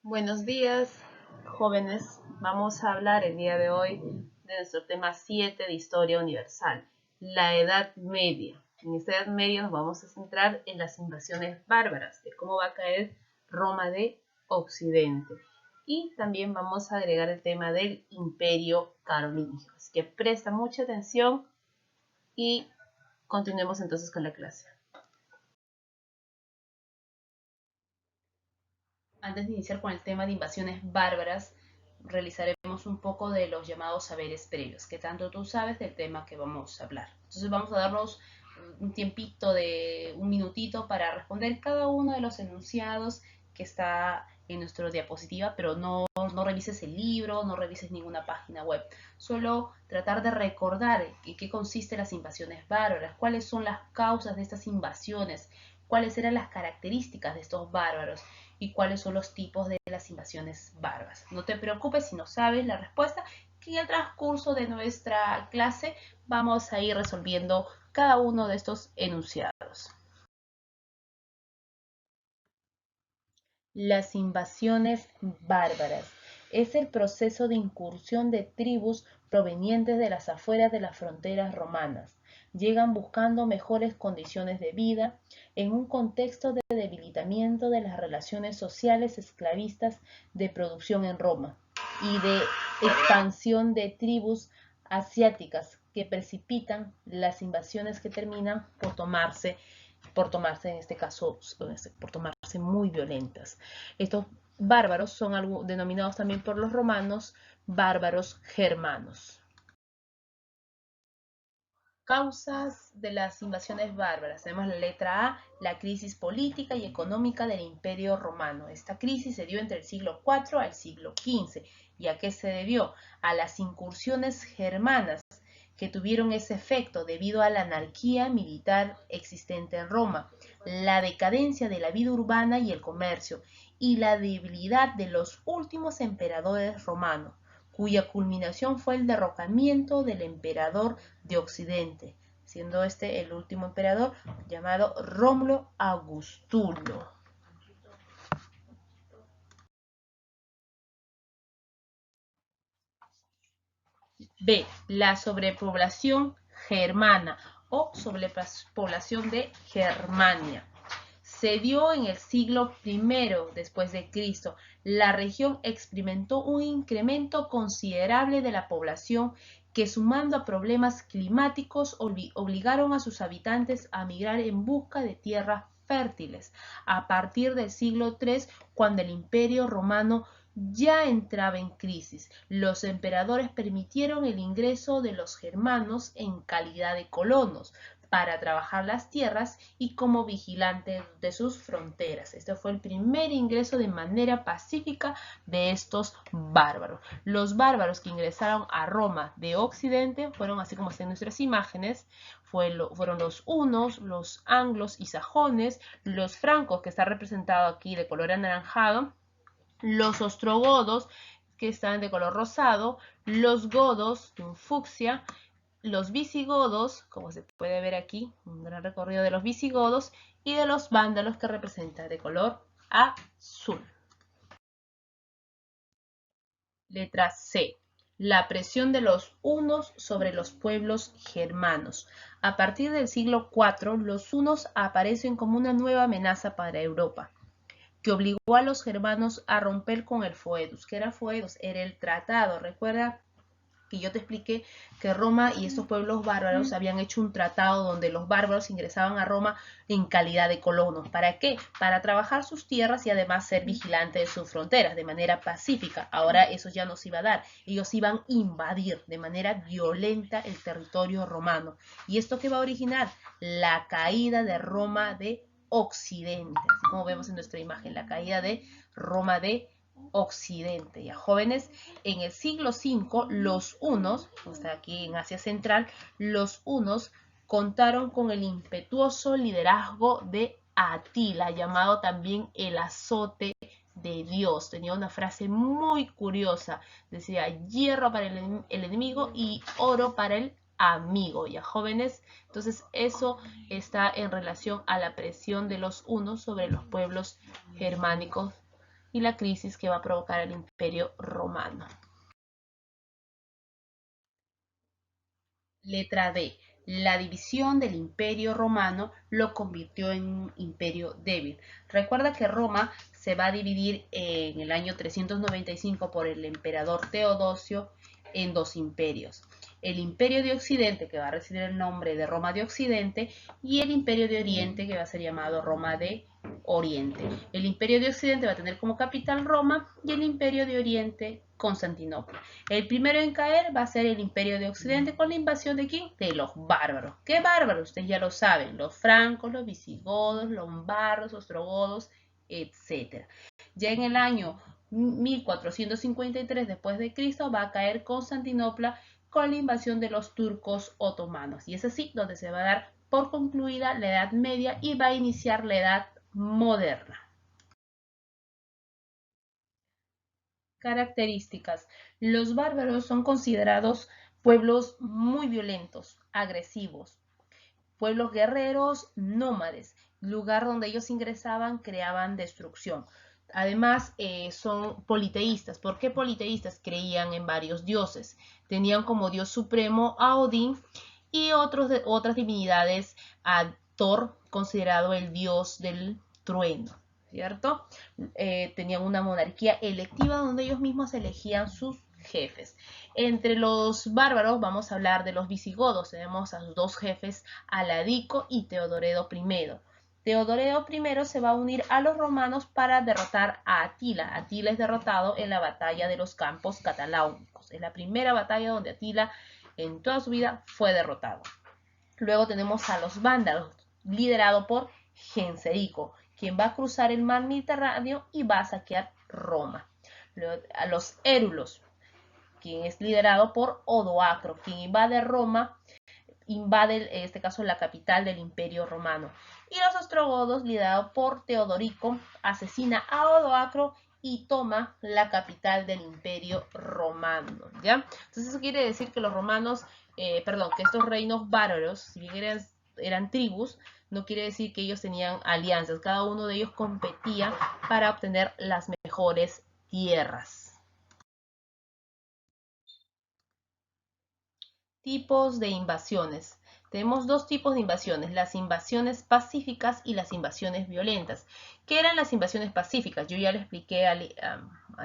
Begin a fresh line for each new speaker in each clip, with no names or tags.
Buenos días, jóvenes. Vamos a hablar el día de hoy de nuestro tema 7 de Historia Universal, la Edad Media. En esta Edad Media nos vamos a centrar en las invasiones bárbaras, de cómo va a caer Roma de Occidente. Y también vamos a agregar el tema del Imperio Carolingio. Así que presta mucha atención y continuemos entonces con la clase. Antes de iniciar con el tema de invasiones bárbaras, realizaremos un poco de los llamados saberes previos, que tanto tú sabes del tema que vamos a hablar. Entonces vamos a darnos un tiempito de un minutito para responder cada uno de los enunciados que está en nuestra diapositiva, pero no revises el libro, no revises ninguna página web. Solo tratar de recordar en qué consisten las invasiones bárbaras, cuáles son las causas de estas invasiones, cuáles eran las características de estos bárbaros y cuáles son los tipos de las invasiones bárbaras. No te preocupes si no sabes la respuesta, que en el transcurso de nuestra clase vamos a ir resolviendo cada uno de estos enunciados. Las invasiones bárbaras es el proceso de incursión de tribus provenientes de las afueras de las fronteras romanas. Llegan buscando mejores condiciones de vida en un contexto de debilitamiento de las relaciones sociales esclavistas de producción en Roma y de expansión de tribus asiáticas que precipitan las invasiones que terminan por tomarse en este caso, por tomarse muy violentas. Estos bárbaros son denominados también por los romanos bárbaros germanos. Causas de las invasiones bárbaras. Tenemos la letra A, la crisis política y económica del Imperio Romano. Esta crisis se dio entre el siglo IV al siglo XV. ¿Y a qué se debió? A las incursiones germanas que tuvieron ese efecto debido a la anarquía militar existente en Roma, la decadencia de la vida urbana y el comercio, y la debilidad de los últimos emperadores romanos, cuya culminación fue el derrocamiento del emperador de Occidente, siendo este el último emperador llamado Rómulo Augustulo. B. La sobrepoblación germana o sobrepoblación de Germania. Se dio en el siglo I después de Cristo. La región experimentó un incremento considerable de la población que, sumando a problemas climáticos, obligaron a sus habitantes a migrar en busca de tierras fértiles. A partir del siglo III, cuando el Imperio Romano ya entraba en crisis, los emperadores permitieron el ingreso de los germanos en calidad de colonos para trabajar las tierras y como vigilantes de sus fronteras. Este fue el primer ingreso de manera pacífica de estos bárbaros. Los bárbaros que ingresaron a Roma de Occidente fueron, así como están en nuestras imágenes, fueron los hunos, los anglos y sajones, los francos, que está representado aquí de color anaranjado, los ostrogodos, que están de color rosado, los godos, fucsia, los visigodos, como se puede ver aquí, un gran recorrido de los visigodos, y de los vándalos, que representa de color azul. Letra C. La presión de los hunos sobre los pueblos germanos. A partir del siglo IV, los hunos aparecen como una nueva amenaza para Europa, que obligó a los germanos a romper con el foedus. ¿Qué era foedus? Era el tratado. Recuerda que yo te expliqué que Roma y estos pueblos bárbaros habían hecho un tratado donde los bárbaros ingresaban a Roma en calidad de colonos. ¿Para qué? Para trabajar sus tierras y además ser vigilantes de sus fronteras de manera pacífica. Ahora eso ya no se iba a dar. Ellos iban a invadir de manera violenta el territorio romano. ¿Y esto qué va a originar? La caída de Roma de Occidente. Así como vemos en nuestra imagen, la caída de Roma de Occidente. Ya, jóvenes, en el siglo V, los hunos, está aquí en Asia Central, los hunos contaron con el impetuoso liderazgo de Atila, llamado también el azote de Dios. Tenía una frase muy curiosa, decía hierro para el enemigo y oro para el amigo. Ya, jóvenes, entonces eso está en relación a la presión de los hunos sobre los pueblos germánicos y la crisis que va a provocar el Imperio Romano. Letra D. La división del Imperio Romano lo convirtió en un imperio débil. Recuerda que Roma se va a dividir en el año 395 por el emperador Teodosio en dos imperios. El Imperio de Occidente, que va a recibir el nombre de Roma de Occidente, y el Imperio de Oriente, que va a ser llamado Roma de Oriente. El Imperio de Occidente va a tener como capital Roma y el Imperio de Oriente Constantinopla. El primero en caer va a ser el Imperio de Occidente con la invasión de ¿quién? De los bárbaros. ¿Qué bárbaros? Ustedes ya lo saben, los francos, los visigodos, lombardos, ostrogodos, etc. Ya en el año 1453 después de Cristo va a caer Constantinopla con la invasión de los turcos otomanos. Y es así donde se va a dar por concluida la Edad Media y va a iniciar la Edad Moderna. Características. Los bárbaros son considerados pueblos muy violentos, agresivos, pueblos guerreros, nómades, lugar donde ellos ingresaban, creaban destrucción. Además, son politeístas. ¿Por qué politeístas? Creían en varios dioses. Tenían como dios supremo a Odín y otras divinidades, a Thor, considerado el dios del trueno, ¿cierto? Tenían una monarquía electiva donde ellos mismos elegían sus jefes. Entre los bárbaros vamos a hablar de los visigodos. Tenemos a sus dos jefes, Aladico y Teodoredo I. Teodoredo I se va a unir a los romanos para derrotar a Atila. Atila es derrotado en la batalla de los Campos Cataláunicos. Es la primera batalla donde Atila en toda su vida fue derrotado. Luego tenemos a los vándalos, liderado por Genserico, quien va a cruzar el mar Mediterráneo y va a saquear Roma. Luego, a los érulos, quien es liderado por Odoacro, quien invade Roma, invade en este caso la capital del Imperio Romano. Y los ostrogodos, liderados por Teodorico, asesina a Odoacro y toma la capital del Imperio Romano, ¿ya? Entonces eso quiere decir que los romanos, que estos reinos bárbaros, si bien eran tribus, no quiere decir que ellos tenían alianzas. Cada uno de ellos competía para obtener las mejores tierras. Tipos de invasiones. Tenemos dos tipos de invasiones, las invasiones pacíficas y las invasiones violentas. ¿Qué eran las invasiones pacíficas? Yo ya le expliqué al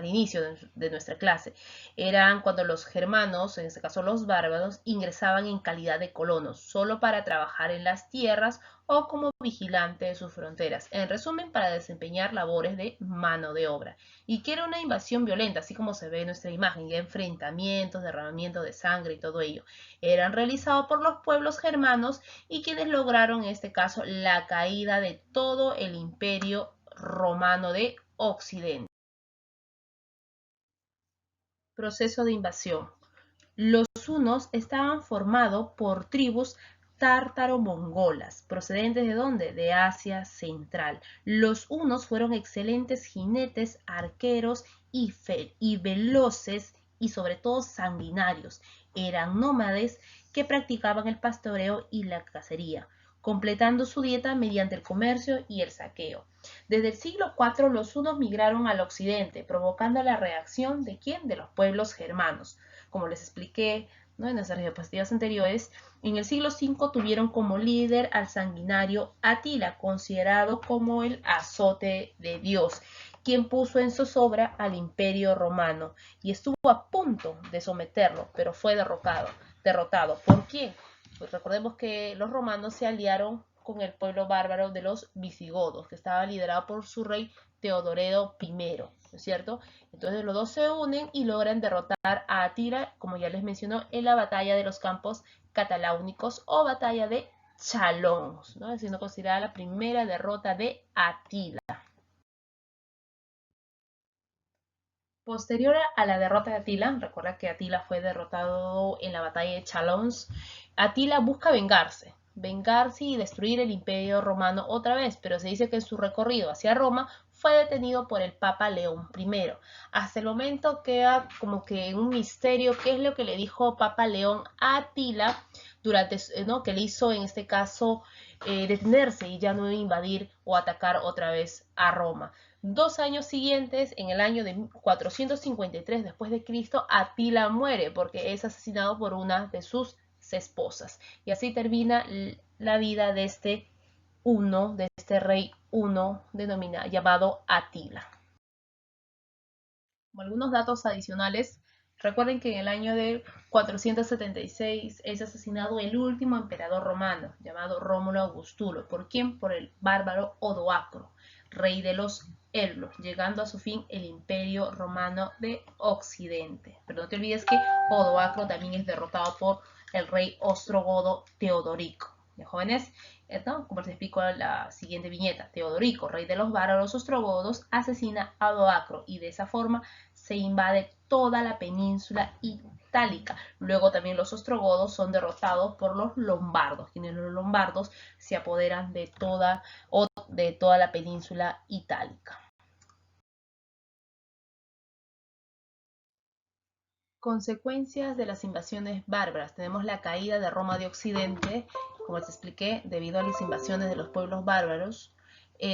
inicio de nuestra clase. Eran cuando los germanos, en este caso los bárbaros, ingresaban en calidad de colonos, solo para trabajar en las tierras o como vigilante de sus fronteras. En resumen, para desempeñar labores de mano de obra. Y que era una invasión violenta, así como se ve en nuestra imagen, ya enfrentamientos, derramamiento de sangre y todo ello. Eran realizados por los pueblos germanos y quienes lograron en este caso la caída de todo el Imperio Romano de Occidente. Proceso de invasión. Los hunos estaban formados por tribus tártaro-mongolas, procedentes ¿de dónde? De Asia Central. Los hunos fueron excelentes jinetes, arqueros y veloces y sobre todo sanguinarios. Eran nómades que practicaban el pastoreo y la cacería, completando su dieta mediante el comercio y el saqueo. Desde el siglo IV los hunos migraron al occidente, provocando la reacción ¿de quién? De los pueblos germanos. Como les expliqué, ¿no?, en nuestras diapositivas anteriores, en el siglo V tuvieron como líder al sanguinario Atila, considerado como el azote de Dios, quien puso en zozobra al Imperio Romano y estuvo a punto de someterlo, pero fue derrotado. ¿Por quién? Pues recordemos que los romanos se aliaron con el pueblo bárbaro de los visigodos, que estaba liderado por su rey Teodoredo I, ¿no es cierto? Entonces los dos se unen y logran derrotar a Atila, como ya les mencionó, en la batalla de los Campos Cataláunicos o batalla de Chalons, ¿no? Siendo considerada la primera derrota de Atila. Posterior a la derrota de Atila, recuerda que Atila fue derrotado en la batalla de Chalons, Atila busca vengarse y destruir el Imperio Romano otra vez, pero se dice que en su recorrido hacia Roma fue detenido por el Papa León I. Hasta el momento queda como que un misterio qué es lo que le dijo Papa León a Atila durante, ¿no?, que le hizo en este caso detenerse y ya no invadir o atacar otra vez a Roma. 2 años siguientes, en el año de 453 después de Cristo, Atila muere porque es asesinado por una de sus esposas. Y así termina la vida de este rey huno llamado Atila. Como algunos datos adicionales, recuerden que en el año de 476 es asesinado el último emperador romano, llamado Rómulo Augustulo. ¿Por quién? Por el bárbaro Odoacro, rey de los Herlos, llegando a su fin el imperio romano de Occidente. Pero no te olvides que Odoacro también es derrotado por el rey ostrogodo Teodorico. ¿Ya, jóvenes? ¿No? Como les explico en la siguiente viñeta, Teodorico, rey de los bárbaros ostrogodos, asesina a Odoacro y de esa forma se invade toda la península itálica. Luego también los ostrogodos son derrotados por los lombardos, quienes los lombardos se apoderan de toda la península itálica. Consecuencias de las invasiones bárbaras. Tenemos la caída de Roma de Occidente, como les expliqué, debido a las invasiones de los pueblos bárbaros.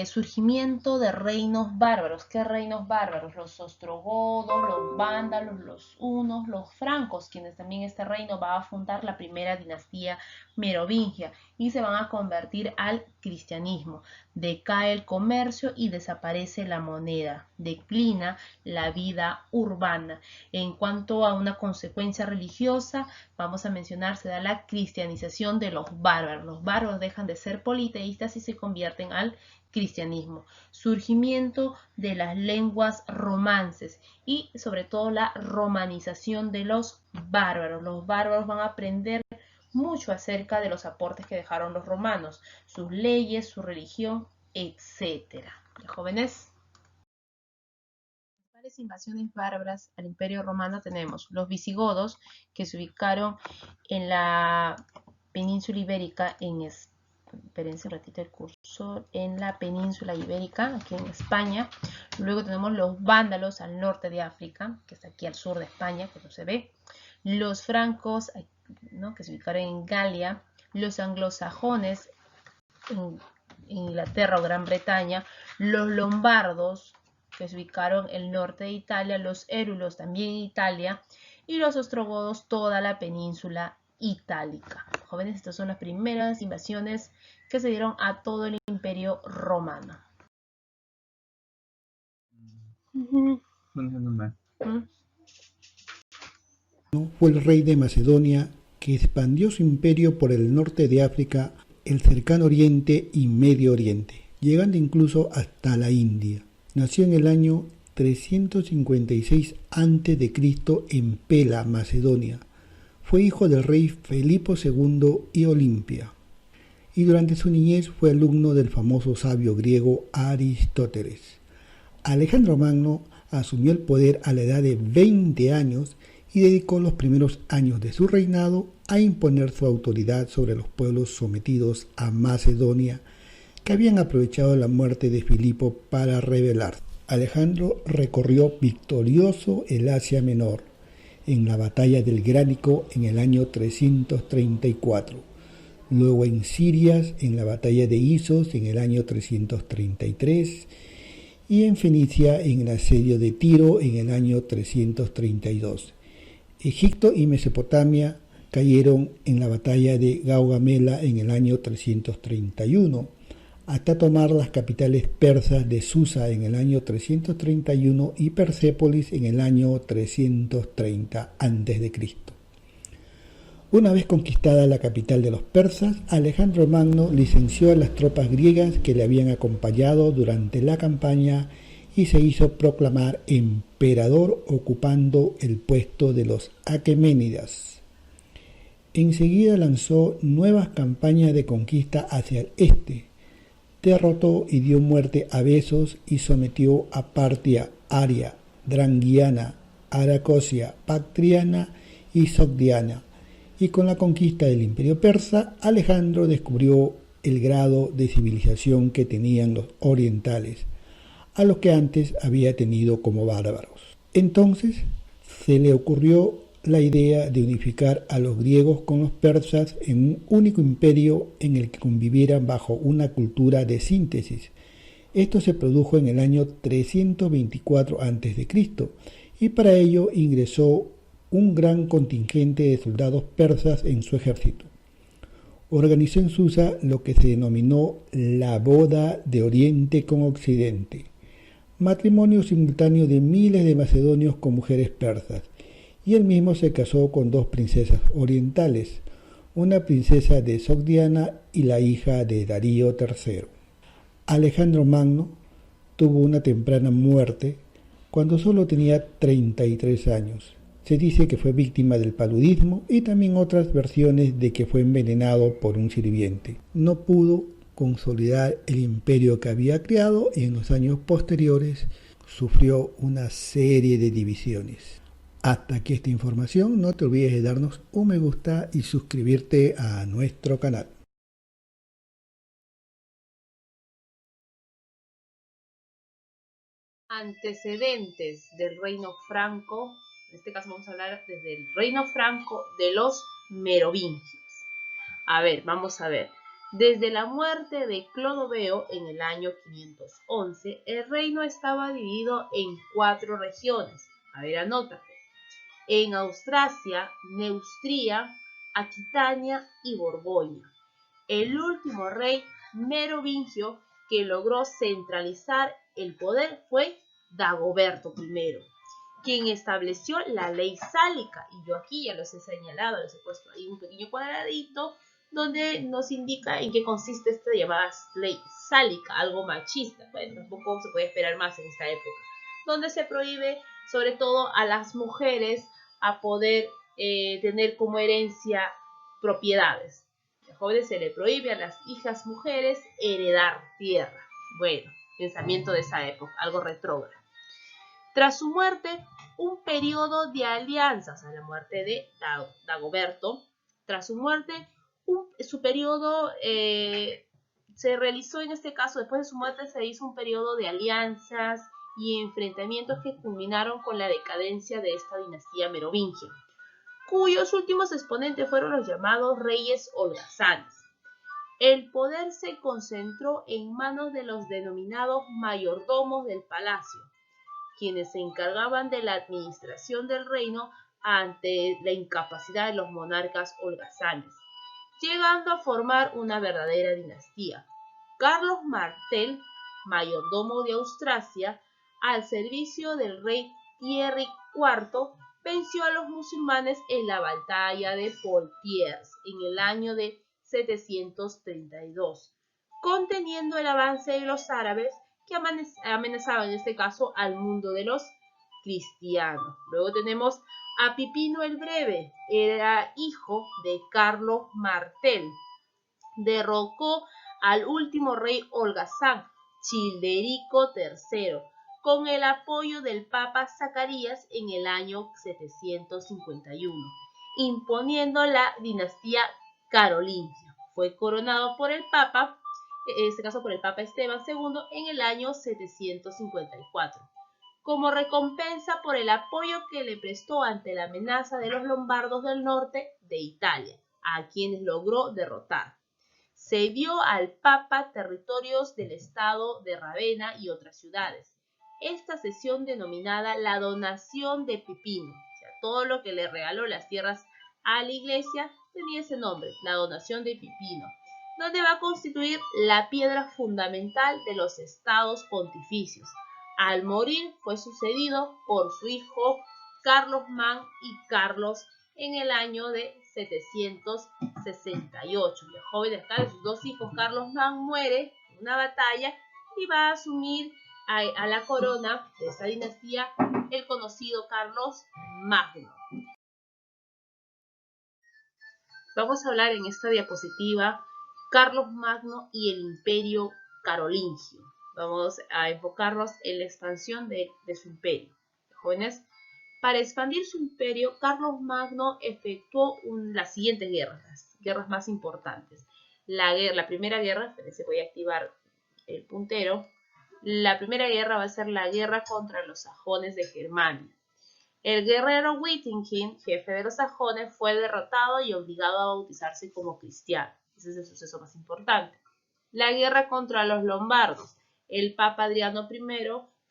Surgimiento de reinos bárbaros. ¿Qué reinos bárbaros? Los ostrogodos, los vándalos, los hunos, los francos, quienes también este reino va a fundar la primera dinastía merovingia y se van a convertir al cristianismo. Decae el comercio y desaparece la moneda. Declina la vida urbana. En cuanto a una consecuencia religiosa, vamos a mencionar, se da la cristianización de los bárbaros. Los bárbaros dejan de ser politeístas y se convierten al cristianismo. Surgimiento de las lenguas romances y sobre todo la romanización de los bárbaros. Los bárbaros van a aprender mucho acerca de los aportes que dejaron los romanos, sus leyes, su religión, etc. Jóvenes, principales invasiones bárbaras al Imperio Romano tenemos los visigodos, que se ubicaron en la península ibérica espérense un ratito el cursor, en la península ibérica, aquí en España. Luego tenemos los vándalos al norte de África, que está aquí al sur de España, que no se ve. Los francos, ¿no?, que se ubicaron en Galia. Los anglosajones en Inglaterra o Gran Bretaña. Los lombardos, que se ubicaron en el norte de Italia. Los érulos también en Italia. Y los ostrogodos, toda la península itálica. Jóvenes, estas son las primeras invasiones que se dieron a todo el Imperio Romano.
Fue el rey de Macedonia que expandió su imperio por el norte de África, el cercano oriente y Medio Oriente, llegando incluso hasta la India. Nació en el año 356 a.C. en Pela, Macedonia. Fue hijo del rey Felipo II y Olimpia, y durante su niñez fue alumno del famoso sabio griego Aristóteles. Alejandro Magno asumió el poder a la edad de 20 años y dedicó los primeros años de su reinado a imponer su autoridad sobre los pueblos sometidos a Macedonia, que habían aprovechado la muerte de Filipo para rebelarse. Alejandro recorrió victorioso el Asia Menor en la batalla del Gránico en el año 334, luego en Siria en la batalla de Isos en el año 333 y en Fenicia en el asedio de Tiro en el año 332. Egipto y Mesopotamia cayeron en la batalla de Gaugamela en el año 331, hasta tomar las capitales persas de Susa en el año 331 y Persépolis en el año 330 a.C. Una vez conquistada la capital de los persas, Alejandro Magno licenció a las tropas griegas que le habían acompañado durante la campaña y se hizo proclamar emperador, ocupando el puesto de los aqueménidas. Enseguida lanzó nuevas campañas de conquista hacia el este, derrotó y dio muerte a Besos y sometió a Partia, Aria, Drangiana, Aracosia, Bactriana y Sogdiana, y con la conquista del imperio persa, Alejandro descubrió el grado de civilización que tenían los orientales, a los que antes había tenido como bárbaros. Entonces se le ocurrió la idea de unificar a los griegos con los persas en un único imperio en el que convivieran bajo una cultura de síntesis. Esto se produjo en el año 324 a.C. y para ello ingresó un gran contingente de soldados persas en su ejército. Organizó en Susa lo que se denominó la Boda de Oriente con Occidente, matrimonio simultáneo de miles de macedonios con mujeres persas, y él mismo se casó con dos princesas orientales, una princesa de Sogdiana y la hija de Darío III. Alejandro Magno tuvo una temprana muerte cuando solo tenía 33 años. Se dice que fue víctima del paludismo y también otras versiones de que fue envenenado por un sirviente. No pudo consolidar el imperio que había creado y en los años posteriores sufrió una serie de divisiones. Hasta aquí esta información, no te olvides de darnos un me gusta y suscribirte a nuestro canal.
Antecedentes del reino franco. En este caso vamos a hablar desde el reino franco de los merovingios. A ver, vamos a ver. Desde la muerte de Clodoveo en el año 511, el reino estaba dividido en 4 regiones. A ver, anótate. En Austrasia, Neustria, Aquitania y Borgoña. El último rey merovingio que logró centralizar el poder fue Dagoberto I, quien estableció la ley sálica. Y yo aquí ya los he señalado, les he puesto ahí un pequeño cuadradito donde nos indica en qué consiste esta llamada ley sálica, algo machista. Bueno, tampoco se puede esperar más en esta época, donde se prohíbe sobre todo a las mujeres a poder tener como herencia propiedades. A jóvenes se le prohíbe a las hijas mujeres heredar tierra. Bueno, pensamiento de esa época, algo retrógrado. Tras su muerte, un periodo de alianzas, a la muerte de Dagoberto, tras su muerte, su periodo se realizó en este caso, después de su muerte se hizo un periodo de alianzas y enfrentamientos que culminaron con la decadencia de esta dinastía merovingia, cuyos últimos exponentes fueron los llamados reyes holgazanes. El poder se concentró en manos de los denominados mayordomos del palacio, quienes se encargaban de la administración del reino ante la incapacidad de los monarcas holgazanes, llegando a formar una verdadera dinastía. Carlos Martel, mayordomo de Austrasia, al servicio del rey Thierry IV, venció a los musulmanes en la batalla de Poitiers en el año de 732, conteniendo el avance de los árabes que amenazaban en este caso al mundo de los cristianos. Luego tenemos a Pipino el Breve, era hijo de Carlos Martel. Derrocó al último rey holgazán, Childerico III, con el apoyo del Papa Zacarías en el año 751, imponiendo la dinastía carolingia. Fue coronado por el Papa, en este caso por el Papa Esteban II, en el año 754. Como recompensa por el apoyo que le prestó ante la amenaza de los lombardos del norte de Italia, a quienes logró derrotar. Se dio al Papa territorios del estado de Ravenna y otras ciudades. Esta cesión denominada la donación de Pipino, o sea, todo lo que le regaló las tierras a la iglesia tenía ese nombre, la donación de Pipino, donde va a constituir la piedra fundamental de los estados pontificios. Al morir fue sucedido por su hijo Carlomán y Carlos en el año de 768. El joven de sus dos hijos, Carlomán, muere en una batalla y va a asumir a la corona de esta dinastía el conocido Carlos Magno. Vamos a hablar en esta diapositiva Carlos Magno y el imperio carolingio. Vamos a enfocarnos en la expansión de su imperio. Jóvenes, para expandir su imperio, Carlos Magno efectuó las siguientes guerras, las guerras más importantes. La primera guerra, se voy a activar el puntero. La primera guerra va a ser la guerra contra los sajones de Germania. El guerrero Wittinghin, jefe de los sajones, fue derrotado y obligado a bautizarse como cristiano. Ese es el suceso más importante. La guerra contra los lombardos. El Papa Adriano I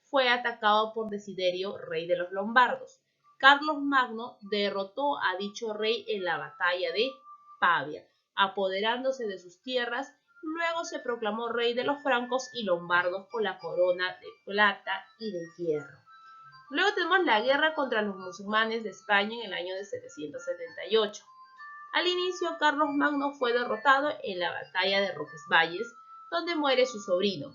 fue atacado por Desiderio, rey de los lombardos. Carlos Magno derrotó a dicho rey en la batalla de Pavia, apoderándose de sus tierras. Luego se proclamó rey de los francos y lombardos con la corona de plata y de hierro. Luego tenemos la guerra contra los musulmanes de España en el año de 778. Al inicio, Carlos Magno fue derrotado en la batalla de Roquesvalles, donde muere su sobrino.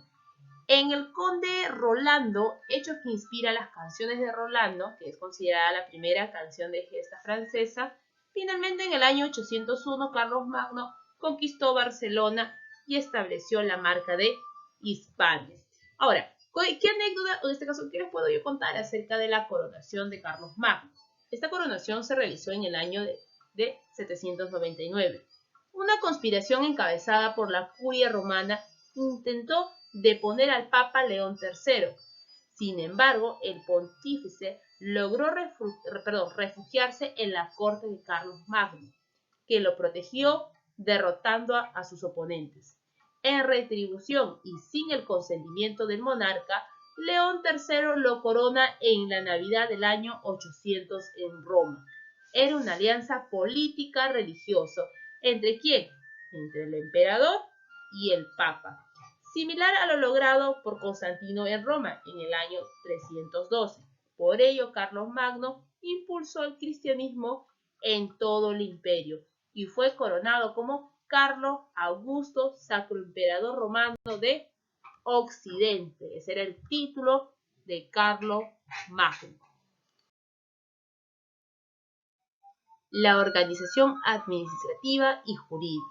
En el Conde Rolando, hecho que inspira las canciones de Rolando, que es considerada la primera canción de gesta francesa, finalmente en el año 801 Carlos Magno conquistó Barcelona y estableció la marca de Hispania. Ahora, ¿qué anécdota, o en este caso, qué les puedo yo contar acerca de la coronación de Carlos Magno? Esta coronación se realizó en el año de 799. Una conspiración encabezada por la curia romana intentó deponer al Papa León III. Sin embargo, el pontífice logró refugiarse en la corte de Carlos Magno, que lo protegió derrotando a sus oponentes. En retribución y sin el consentimiento del monarca, León III lo corona en la Navidad del año 800 en Roma. Era una alianza política religiosa. ¿Entre quién? Entre el emperador y el papa, similar a lo logrado por Constantino en Roma en el año 312. Por ello, Carlos Magno impulsó el cristianismo en todo el imperio y fue coronado como Carlos Augusto, Sacro Emperador Romano de Occidente. Ese era el título de Carlos Magno. La organización administrativa y jurídica.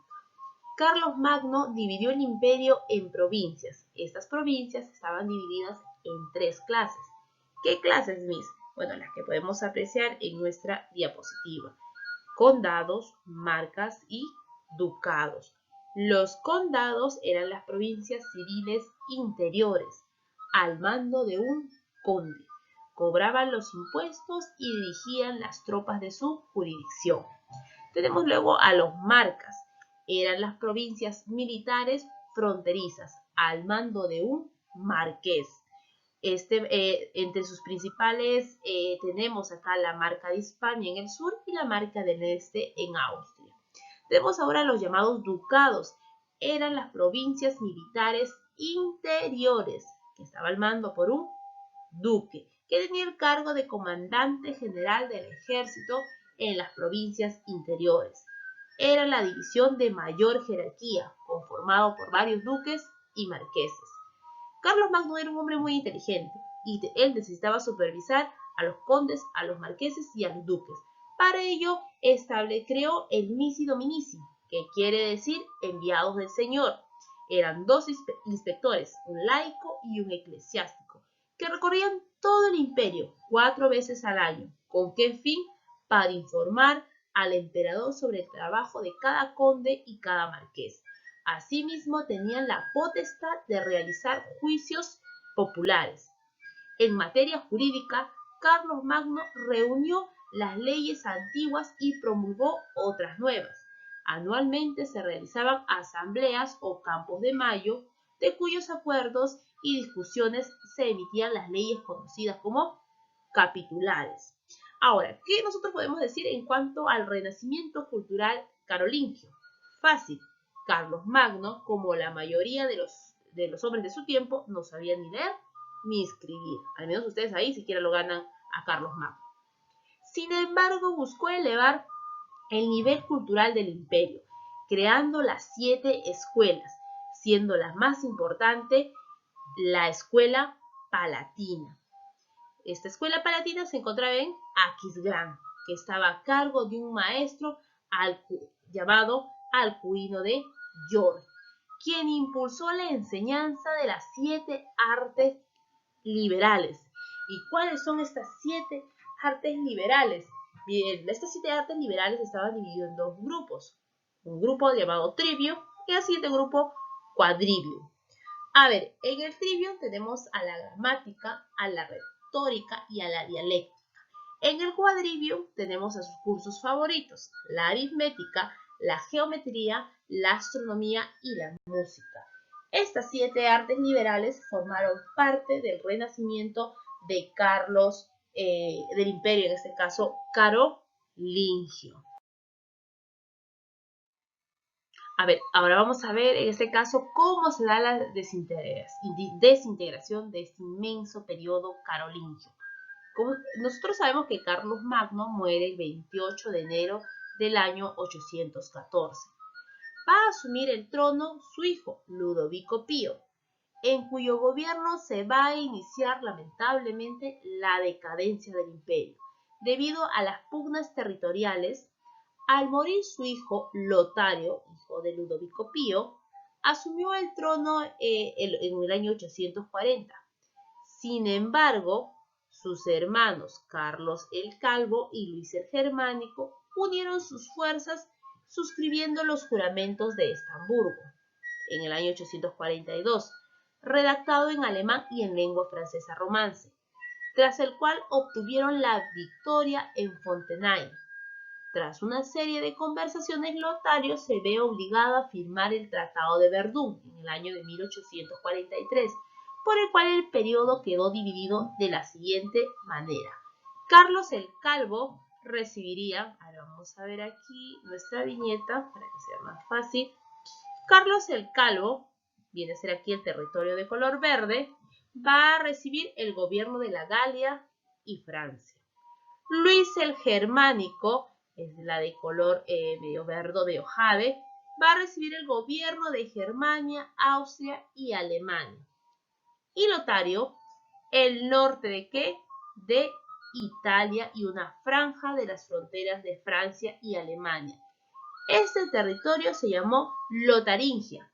Carlos Magno dividió el imperio en provincias. Estas provincias estaban divididas en 3 clases. ¿Qué clases, Miss? Bueno, las que podemos apreciar en nuestra diapositiva. Condados, marcas y ducados. Los condados eran las provincias civiles interiores, al mando de un conde. Cobraban los impuestos y dirigían las tropas de su jurisdicción. Tenemos luego a los marcas. Eran las provincias militares fronterizas, al mando de un marqués. Entre sus principales tenemos acá la marca de Hispania en el sur y la marca del este en Austria. Tenemos ahora los llamados ducados. Eran las provincias militares interiores, que estaba al mando por un duque, que tenía el cargo de comandante general del ejército en las provincias interiores. Era la división de mayor jerarquía, conformado por varios duques y marqueses. Carlos Magno era un hombre muy inteligente y él necesitaba supervisar a los condes, a los marqueses y a los duques. Para ello, creó el Missi Dominici, que quiere decir enviados del Señor. Eran 2 inspectores, un laico y un eclesiástico, que recorrían todo el imperio 4 veces al año. ¿Con qué fin? Para informar al emperador sobre el trabajo de cada conde y cada marqués. Asimismo, tenían la potestad de realizar juicios populares. En materia jurídica, Carlos Magno reunió las leyes antiguas y promulgó otras nuevas. Anualmente se realizaban asambleas o campos de mayo, de cuyos acuerdos y discusiones se emitían las leyes conocidas como capitulares. Ahora, ¿qué nosotros podemos decir en cuanto al renacimiento cultural carolingio? Fácil. Carlos Magno, como la mayoría de los hombres de su tiempo, no sabía ni leer ni escribir. Al menos ustedes ahí siquiera lo ganan a Carlos Magno. Sin embargo, buscó elevar el nivel cultural del imperio, creando las 7 escuelas, siendo la más importante la escuela palatina. Esta escuela palatina se encontraba en Aquisgrán, que estaba a cargo de un maestro llamado Alcuino de York, quien impulsó la enseñanza de las 7 artes liberales. ¿Y cuáles son estas 7 artes liberales? Bien, estas 7 artes liberales estaban divididas en 2 grupos. Un grupo llamado trivio y el siguiente grupo quadrivio. A ver, en el trivio tenemos a la gramática, a la retórica y a la dialéctica. En el quadrivium tenemos a sus cursos favoritos: la aritmética, la geometría, la astronomía y la música. Estas 7 artes liberales formaron parte del renacimiento de Carlos, del imperio, en este caso, carolingio. A ver, ahora vamos a ver en este caso cómo se da la desintegración de este inmenso periodo carolingio. Nosotros sabemos que Carlos Magno muere el 28 de enero del año 814. Va a asumir el trono su hijo, Ludovico Pío, en cuyo gobierno se va a iniciar lamentablemente la decadencia del imperio, debido a las pugnas territoriales. Al morir su hijo Lotario, hijo de Ludovico Pío, asumió el trono en el año 840. Sin embargo, sus hermanos Carlos el Calvo y Luis el Germánico unieron sus fuerzas suscribiendo los juramentos de Estamburgo en el año 842, redactado en alemán y en lengua francesa romance, tras el cual obtuvieron la victoria en Fontenay. Tras una serie de conversaciones, Lotario se ve obligado a firmar el Tratado de Verdún en el año de 1843, por el cual el periodo quedó dividido de la siguiente manera. Carlos el Calvo recibiría, ahora vamos a ver aquí nuestra viñeta para que sea más fácil. Carlos el Calvo, viene a ser aquí el territorio de color verde, va a recibir el gobierno de la Galia y Francia. Luis el Germánico, es la de color medio verde, medio jade, va a recibir el gobierno de Germania, Austria y Alemania. Y Lotario, el norte ¿de qué? De Italia y una franja de las fronteras de Francia y Alemania. Este territorio se llamó Lotaringia.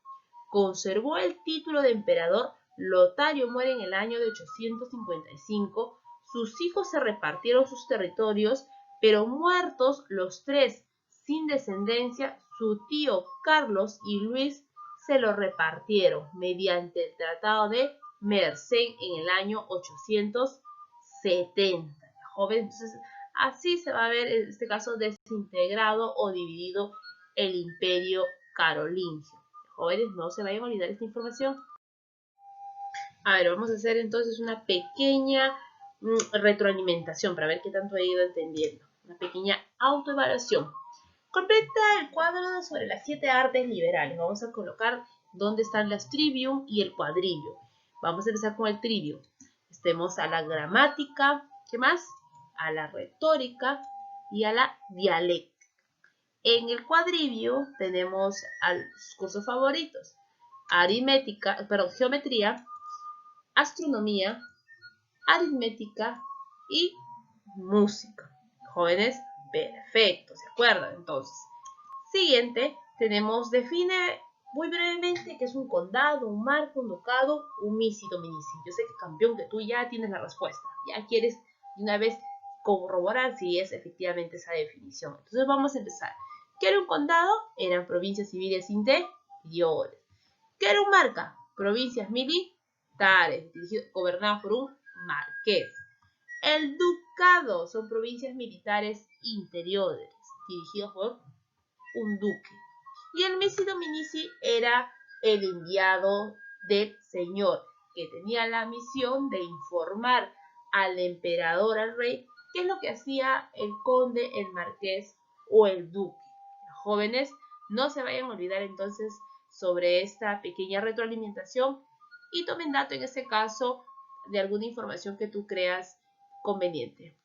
Conservó el título de emperador. Lotario muere en el año de 855. Sus hijos se repartieron sus territorios, pero muertos los 3 sin descendencia, su tío Carlos y Luis se lo repartieron mediante el Tratado de Mersenne en el año 870. Jóvenes, entonces, así se va a ver en este caso desintegrado o dividido el imperio carolingio. Jóvenes, no se vayan a olvidar esta información. A ver, vamos a hacer entonces una pequeña retroalimentación para ver qué tanto he ido entendiendo. Una pequeña autoevaluación. Completa el cuadro sobre las 7 artes liberales. Vamos a colocar dónde están las trivium y el quadrivium. Vamos a empezar con el trivium. Estemos a la gramática, ¿qué más? A la retórica y a la dialéctica. En el quadrivium tenemos a los cursos favoritos: geometría, astronomía, aritmética y música. Jóvenes, perfecto, ¿se acuerdan? Entonces, siguiente, define muy brevemente qué es un condado, un marco, un ducado, un misi dominici. Yo sé que, campeón, que tú ya tienes la respuesta, ya quieres de una vez corroborar si es efectivamente esa definición. Entonces vamos a empezar. ¿Qué era un condado? Eran provincias civiles interiores. ¿Qué era un marca? Provincias militares, gobernadas por un marqués. El ducado son provincias militares interiores, dirigidos por un duque. Y el missi dominici era el enviado del señor, que tenía la misión de informar al emperador, al rey, qué es lo que hacía el conde, el marqués o el duque. Los jóvenes, no se vayan a olvidar entonces sobre esta pequeña retroalimentación y tomen dato en este caso de alguna información que tú creas conveniente.